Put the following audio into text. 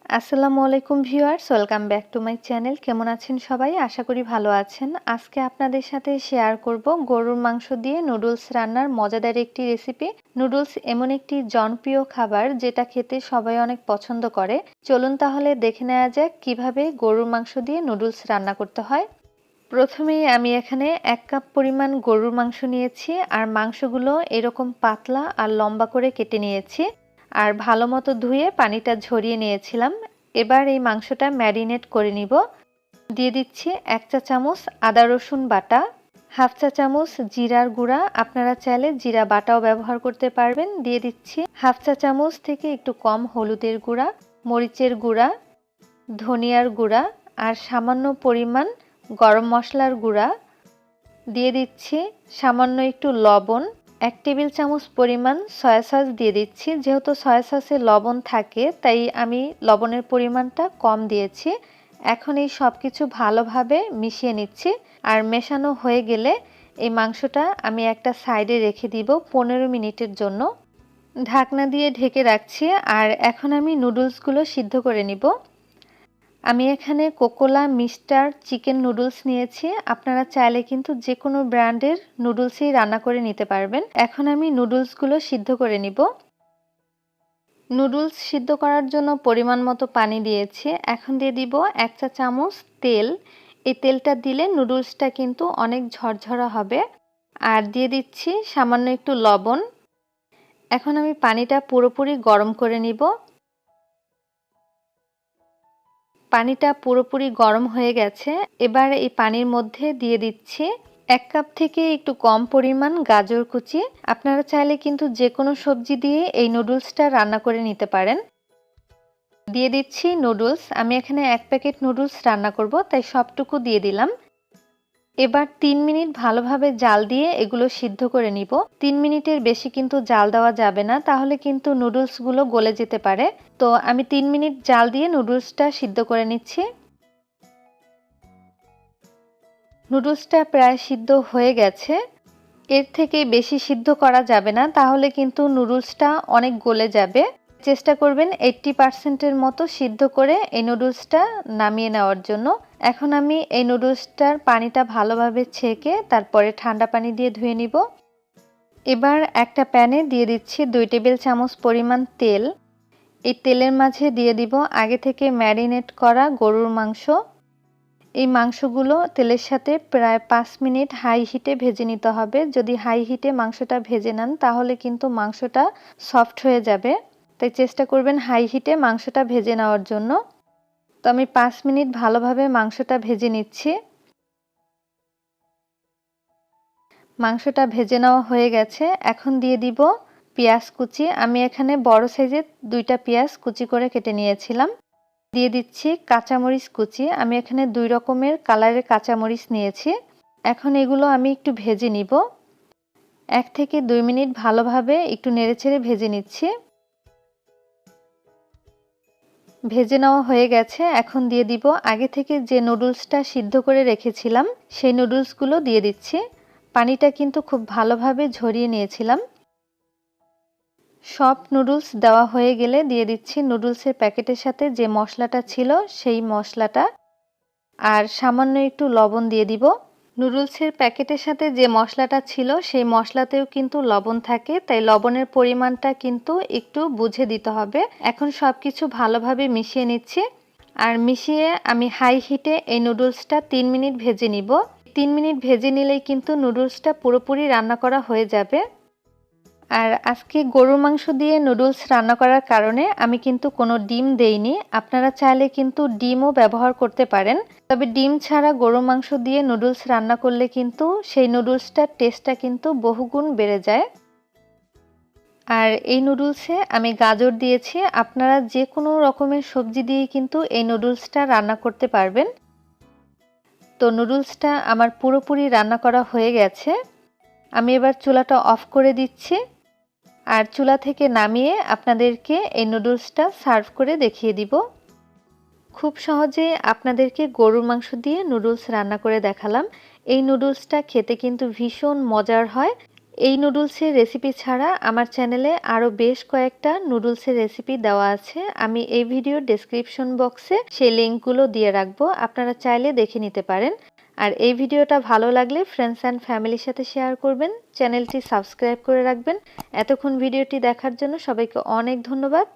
আসসালামু আলাইকুম viewers, welcome back to my channel. কেমন আছেন সবাই? আশা করি ভালো আছেন। আজকে আপনাদের সাথে শেয়ার করব গরুর মাংস দিয়ে নুডলস রান্নার মজাদার একটি রেসিপি। নুডলস এমন একটি জনপ্রিয় খাবার যেটা খেতে সবাই অনেক পছন্দ করে। চলুন তাহলে দেখে নেওয়া যাক কিভাবে গরুর মাংস দিয়ে নুডলস রান্না করতে হয়। প্রথমেই আমি এখানে 1 কাপ পরিমাণ গরুর মাংস নিয়েছি আর মাংসগুলো এরকম পাতলা আর লম্বা করে কেটে নিয়েছি আর ভালো মতো ধুয়ে পানিটা ঝরিয়ে নিয়েছিলাম। এবার এই মাংসটা ম্যারিনেট করে নিব। দিয়ে দিচ্ছি 1 চা চামচ আদা রসুন বাটা, হাফ চা চামচ জিরার গুঁড়া, আপনারা চাইলে জিরা বাটাও ব্যবহার করতে পারবেন। দিয়ে দিচ্ছি হাফ চা চামচ থেকে একটু কম হলুদের গুঁড়া, মরিচের গুঁড়া, ধনিয়ার গুঁড়া আর সামান্য পরিমাণ গরম মশলার গুঁড়া। দিয়ে দিচ্ছি সামান্য একটু লবণ, 1 টেবিল চামচ পরিমাণ সয়া সস দিয়ে দিচ্ছি। যেহেতু সয়া সসে লবণ থাকে তাই আমি লবণের পরিমাণটা কম দিয়েছি। এখন এই সব কিছু ভালোভাবে মিশিয়ে নিচ্ছি আর মেশানো হয়ে গেলে এই মাংসটা আমি একটা সাইডে রেখে দিব 15 মিনিটের জন্য। ঢাকনা দিয়ে ঢেকে রাখছি আর এখন আমি নুডলসগুলো সিদ্ধ করে নিব। আমি এখানে কোকোলা মিস্টার চিকেন নুডলস নিয়েছি। আপনারা চাইলে কিন্তু যে কোনো ব্র্যান্ডের নুডলসই রান্না করে নিতে পারবেন। এখন আমি নুডলসগুলো সিদ্ধ করে নিব। নুডলস সিদ্ধ করার জন্য পরিমাণ মতো পানি দিয়েছি। এখন দিয়ে দিব 1 চা চামচ তেল। এই তেলটা দিলে নুডলসটা কিন্তু অনেক ঝরঝরা হবে। আর দিয়ে দিচ্ছি সামান্য একটু লবণ। এখন আমি পানিটা পুরোপুরি গরম করে নিব। পানিটা পুরোপুরি গরম হয়ে গেছে। এবার এই পানির মধ্যে দিয়ে দিচ্ছি 1 কাপ থেকে একটু কম পরিমাণ গাজর কুচি। আপনারা চাইলে কিন্তু যে কোনো সবজি দিয়ে এই নুডলসটা রান্না করে নিতে পারেন। দিয়ে দিচ্ছি নুডলস। আমি এখানে 1 প্যাকেট নুডলস রান্না করব তাই সবটুকু দিয়ে দিলাম। এবার 3 মিনিট ভালোভাবে জাল দিয়ে এগুলো সিদ্ধ করে নিব। 3 মিনিটের বেশি কিন্তু জাল দেওয়া যাবে না, তাহলে কিন্তু নুডলসগুলো গলে যেতে পারে। তো আমি 3 মিনিট জাল দিয়ে নুডলসটা সিদ্ধ করে নিচ্ছি। নুডলসটা প্রায় সিদ্ধ হয়ে গেছে। এর থেকে বেশি সিদ্ধ করা যাবে না, তাহলে কিন্তু নুডলসটা অনেক গলে যাবে। চেষ্টা করবেন 80% মতো সিদ্ধ করে এই নুডলসটা নামিয়ে নেওয়ার জন্য। এখন আমি এই নুডলসটার পানিটা ভালোভাবে ছেঁকে তারপরে ঠান্ডা পানি দিয়ে ধুয়ে নিব। এবার একটা প্যানে দিয়ে দিচ্ছি 2 টেবিল চামচ পরিমাণ তেল। এই তেলের মাঝে দিয়ে দিব আগে থেকে ম্যারিনেট করা গরুর মাংস। এই মাংসগুলো তেলের সাথে প্রায় 5 মিনিট হাই হিটে ভেজে নিতে হবে। যদি হাই হিটে মাংসটা ভেজে নেন তাহলে কিন্তু মাংসটা সফট হয়ে যাবে, তাই চেষ্টা করবেন হাই হিটে মাংসটা ভেজে নেওয়ার জন্য। তো আমি 5 মিনিট ভালোভাবে মাংসটা ভেজে নিচ্ছি। মাংসটা ভেজে নেওয়া হয়ে গেছে। এখন দিয়ে দিব পেঁয়াজ কুচি। আমি এখানে বড় সাইজের 2টা পেঁয়াজ কুচি করে কেটে নিয়েছিলাম। দিয়ে দিচ্ছি কাঁচামরিচ কুচি। আমি এখানে 2 রকমের কালারের কাঁচামরিচ নিয়েছি। এখন এগুলো আমি একটু ভেজে নিব। 1 থেকে 2 মিনিট ভালোভাবে একটু নেড়েচেড়ে ভেজে নিচ্ছি। ভেজে নেওয়া হয়ে গেছে। এখন দিয়ে দিব আগে থেকে যে নুডলসটা সিদ্ধ করে রেখেছিলাম সেই নুডলসগুলো দিয়ে দিচ্ছি। পানিটা কিন্তু খুব ভালোভাবে ঝরিয়ে নিয়েছিলাম। সব নুডলস দেওয়া হয়ে গেলে দিয়ে দিচ্ছি নুডলসের প্যাকেটের সাথে যে মশলাটা ছিল সেই মশলাটা আর সামান্য একটু লবণ দিয়ে দিব। নুডলসের প্যাকেটের সাথে যে মশলাটা ছিল সেই মশলাতেও কিন্তু লবণ থাকে, তাই লবণের পরিমাণটা কিন্তু একটু বুঝে দিতে হবে। এখন সব কিছু ভালোভাবে মিশিয়ে নিচ্ছি আর মিশিয়ে আমি হাই হিটে এই নুডলসটা 3 মিনিট ভেজে নিব। 3 মিনিট ভেজে নিলেই কিন্তু নুডলসটা পুরোপুরি রান্না করা হয়ে যাবে। আর আজকে গরুর মাংস দিয়ে নুডলস রান্না করার কারণে আমি কিন্তু কোনো ডিম দেইনি। আপনারা চাইলে কিন্তু ডিমও ব্যবহার করতে পারেন, তবে ডিম ছাড়া গরুর মাংস দিয়ে নুডলস রান্না করলে কিন্তু সেই নুডলসটার টেস্টটা কিন্তু বহুগুণ বেড়ে যায়। আর এই নুডলসে আমি গাজর দিয়েছি। আপনারা যে কোনো রকমের সবজি দিয়ে কিন্তু এই নুডলসটা রান্না করতে পারবেন। তো নুডলসটা আমার পুরোপুরি রান্না করা হয়ে গেছে। আমি এবার চুলাটা অফ করে দিচ্ছি আর চুলা থেকে নামিয়ে আপনাদেরকে এই নুডলসটা সার্ভ করে দেখিয়ে দিব। খুব সহজে আপনাদেরকে গরুর মাংস দিয়ে নুডলস রান্না করে দেখালাম। এই নুডলসটা খেতে কিন্তু ভীষণ মজার হয়। এই নুডলসের রেসিপি ছাড়া আমার চ্যানেলে আরও বেশ কয়েকটা নুডলসের রেসিপি দেওয়া আছে। আমি এই ভিডিওর ডেসক্রিপশন বক্সে সেই লিঙ্কগুলো দিয়ে রাখবো, আপনারা চাইলে দেখে নিতে পারেন। আর এই ভিডিওটা ভালো লাগলে ফ্রেন্ডস অ্যান্ড ফ্যামিলির সাথে শেয়ার করবেন, চ্যানেলটি সাবস্ক্রাইব করে রাখবেন। এতক্ষণ ভিডিওটি দেখার জন্য সবাইকে অনেক ধন্যবাদ।